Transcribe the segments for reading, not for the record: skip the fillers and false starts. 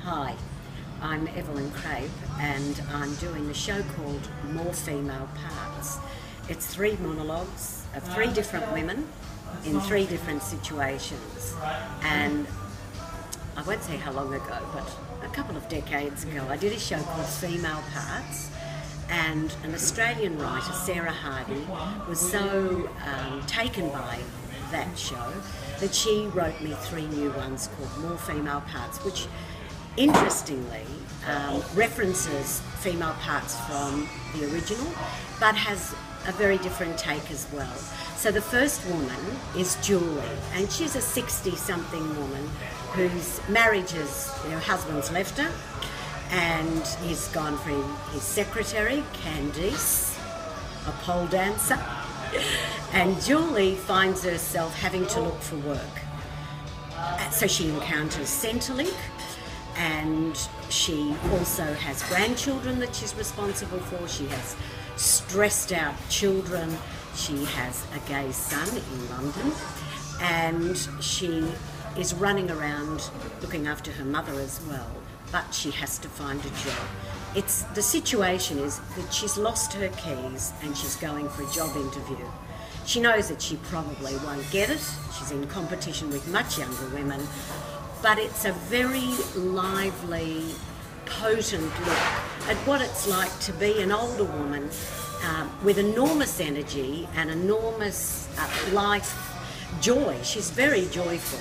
Hi, I'm Evelyn Krape and I'm doing a show called More Female Parts. It's 3 monologues of 3 different women in 3 different situations, and I won't say how long ago, but a couple of decades ago I did a show called Female Parts, and an Australian writer, Sarah Hardy, was so taken by that show that she wrote me 3 new ones called More Female Parts, which interestingly references female parts from the original, but has a very different take as well. So the first woman is Julie, and she's a 60-something woman whose marriage is, her husband's left her, and he's gone for his secretary, Candice, a pole dancer, and Julie finds herself having to look for work. So she encounters Centrelink, and she also has grandchildren that she's responsible for. She has stressed out children. She has a gay son in London, and she is running around looking after her mother as well, but she has to find a job. The situation is that she's lost her keys and she's going for a job interview. She knows that she probably won't get it. She's in competition with much younger women, but it's a very lively, potent look at what it's like to be an older woman with enormous energy and enormous life joy. She's very joyful.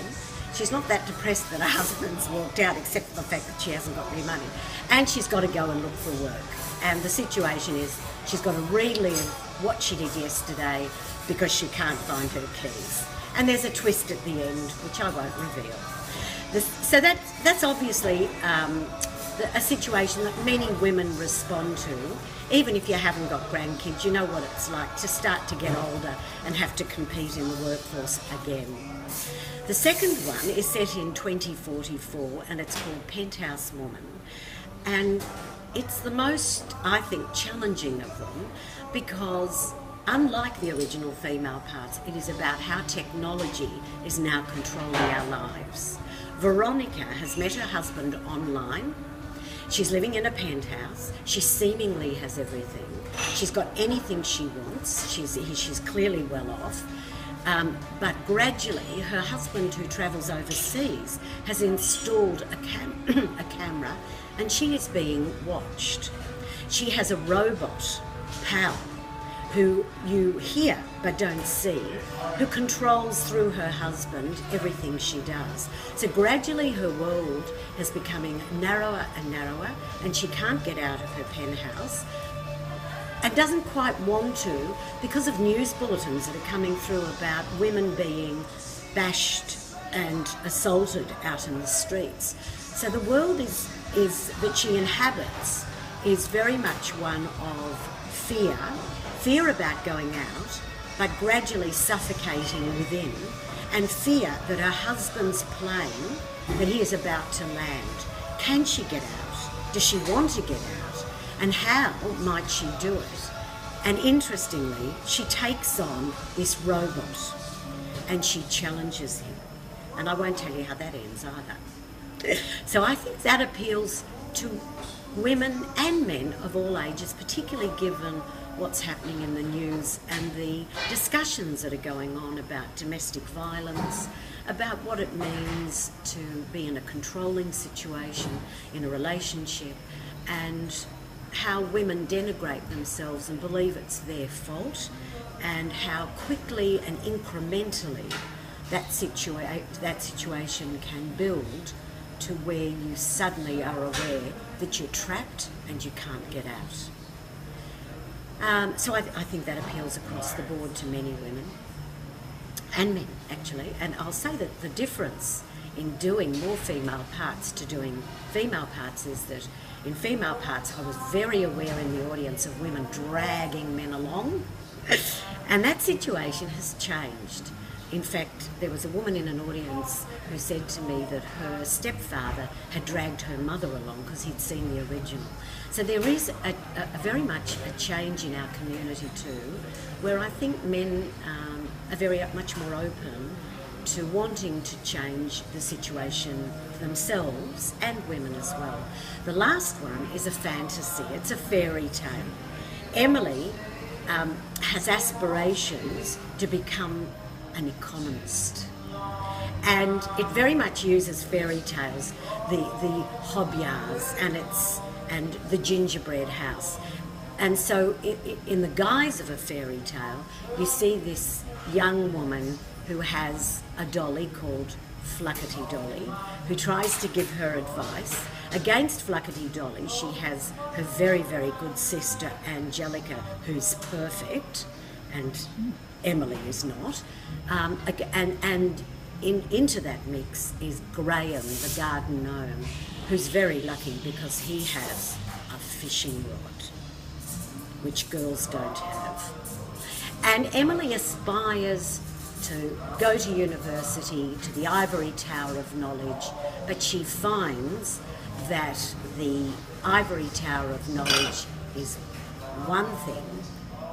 She's not that depressed that her husband's walked out, except for the fact that she hasn't got any money. And she's got to go and look for work. And the situation is she's got to relive what she did yesterday because she can't find her keys. And there's a twist at the end, which I won't reveal. So that's obviously a situation that many women respond to. Even if you haven't got grandkids, you know what it's like to start to get older and have to compete in the workforce again. The second one is set in 2044 and it's called Penthouse Woman. And it's the most, I think, challenging of them because unlike the original Female Parts, it is about how technology is now controlling our lives. Veronica has met her husband online. She's living in a penthouse. She seemingly has everything. She's got anything she wants. She's clearly well off. But gradually, her husband, who travels overseas, has installed a camera, and she is being watched. She has a robot, Pal, who you hear but don't see, who controls through her husband everything she does. So gradually her world is becoming narrower and narrower, and she can't get out of her penthouse and doesn't quite want to because of news bulletins that are coming through about women being bashed and assaulted out in the streets. So the world is that she inhabits is very much one of fear about going out, but gradually suffocating within, and fear that her husband's plane, that he is about to land, can she get out? Does she want to get out? And how might she do it? And interestingly, she takes on this robot and she challenges him. And I won't tell you how that ends either. So I think that appeals to women and men of all ages, particularly given what's happening in the news and the discussions that are going on about domestic violence, about what it means to be in a controlling situation in a relationship, and how women denigrate themselves and believe it's their fault, and how quickly and incrementally that situation can build to where you suddenly are aware that you're trapped and you can't get out. So I think that appeals across the board to many women and men, actually. And I'll say that the difference in doing More Female Parts to doing Female Parts is that in Female Parts I was very aware in the audience of women dragging men along, and that situation has changed. In fact, there was a woman in an audience who said to me that her stepfather had dragged her mother along because he'd seen the original. So there is a very much a change in our community too, where I think men are very much more open to wanting to change the situation for themselves and women as well. The last one is a fantasy. It's a fairy tale. Emily has aspirations to become an economist. And it very much uses fairy tales, the Hobyahs and the gingerbread house. And so in the guise of a fairy tale, you see this young woman who has a dolly called Fluckety Dolly, who tries to give her advice. Against Fluckety Dolly, she has her very, very good sister Angelica, who's perfect, and Emily is not. Into that mix is Graham, the garden gnome, who's very lucky because he has a fishing rod, which girls don't have. And Emily aspires to go to university, to the ivory tower of knowledge, but she finds that the ivory tower of knowledge is one thing,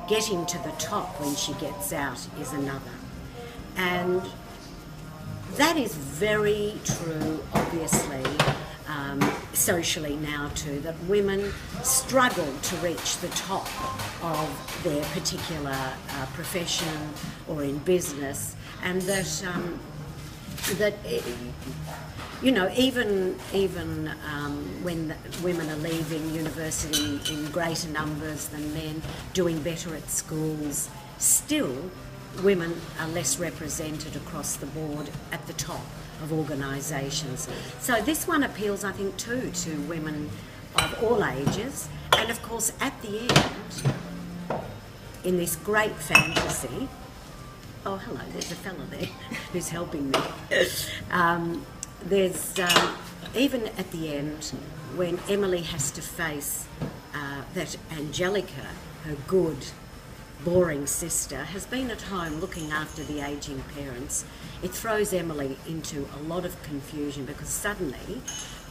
getting to the top when she gets out is another. And that is very true, obviously, socially now too, that women struggle to reach the top of their particular profession or in business, and that you know, even when women are leaving university in greater numbers than men, doing better at schools, still women are less represented across the board at the top of organisations. So this one appeals, I think, too, to women of all ages. And of course, at the end, in this great fantasy, oh, hello, there's a fella there who's helping me. There's, even at the end, when Emily has to face that Angelica, her good, boring sister, has been at home looking after the ageing parents, it throws Emily into a lot of confusion, because suddenly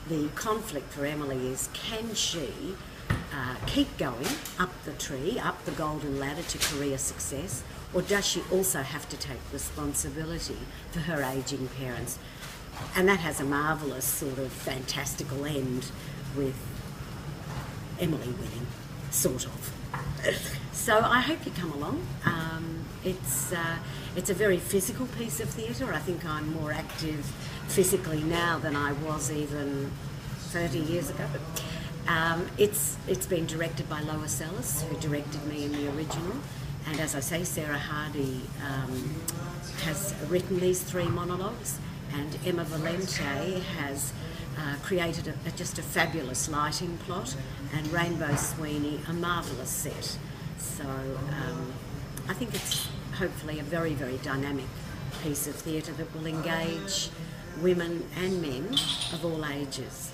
the conflict for Emily is, can she keep going up the tree, up the golden ladder to career success, or does she also have to take responsibility for her ageing parents? And that has a marvellous sort of fantastical end with Emily winning, sort of. So I hope you come along. It's a very physical piece of theatre. I think I'm more active physically now than I was even 30 years ago. It's been directed by Lois Ellis, who directed me in the original. And as I say, Sarah Hardy has written these 3 monologues, and Emma Valente has created just a fabulous lighting plot, and Rainbow Sweeney a marvellous set. So I think it's hopefully a very, very dynamic piece of theatre that will engage women and men of all ages.